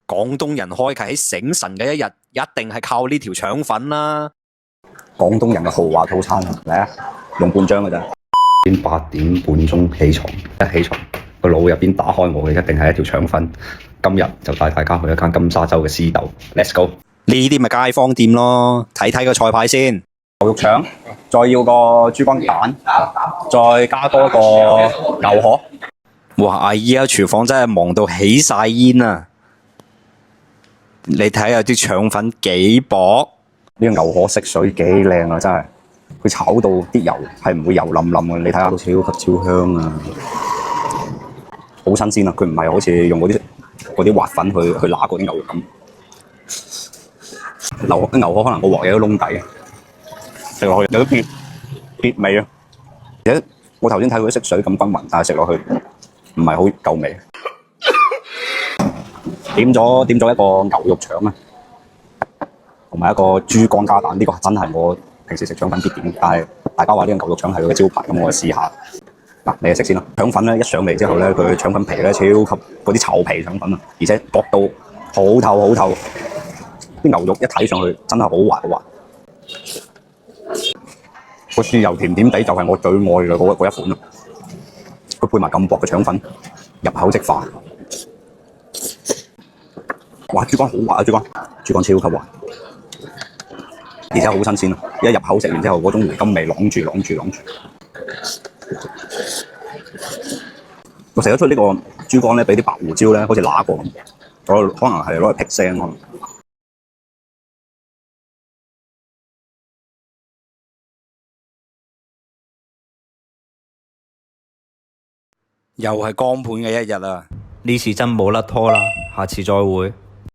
廣東人開啟喺醒神嘅一日，一定係靠呢條腸粉啦。廣東人嘅豪華套餐嚟啊，用半張㗎咋？8點半鐘起床，一起床個腦入邊打開我嘅一定係一條腸粉。今日就帶大家去一間金沙洲嘅獅竇 ，Let's go！呢啲咪街坊店咯，睇睇個菜牌先。牛肉腸，再要個珠江蛋，再加多個牛河。哇！阿姨啊，廚房真係忙到起晒煙啊！你睇下啲腸粉幾薄，呢個牛河色水幾靚啊！真係，佢炒到啲油係唔會油冧冧嘅，你睇下，超級超香啊！好新鮮啊！佢唔係好似用嗰啲滑粉去揦嗰啲牛肉咁。牛河可能個鑊有啲窿底，食落去有啲別味啊！而且我頭先睇佢啲色水咁均勻，但係食落去唔係好夠味。點咗一個牛肉腸啊，同埋一個珠江加蛋，呢個真係我平時食腸粉必點。但係大家話呢個牛肉腸係佢嘅招牌，咁我試下。嗱，你嚟食先啦。腸粉咧一上嚟之後咧，佢腸粉皮咧超級嗰啲稠皮腸粉啊，而且薄到好透。啲牛肉一睇上去真係好滑好滑。個豉油甜甜地就係我最愛嘅嗰一款啦。佢配埋咁薄嘅腸粉，入口即化。哇！珠江好滑啊！珠江超級滑，而且好新鮮啊！一入口食完之後，嗰種回甘味啷住。我食得出呢個珠江咧，俾啲白胡椒咧，好似揦過咁。可能係攞嚟辟腥。又係光盤嘅一日啊！呢次真冇甩拖啦，下次再會。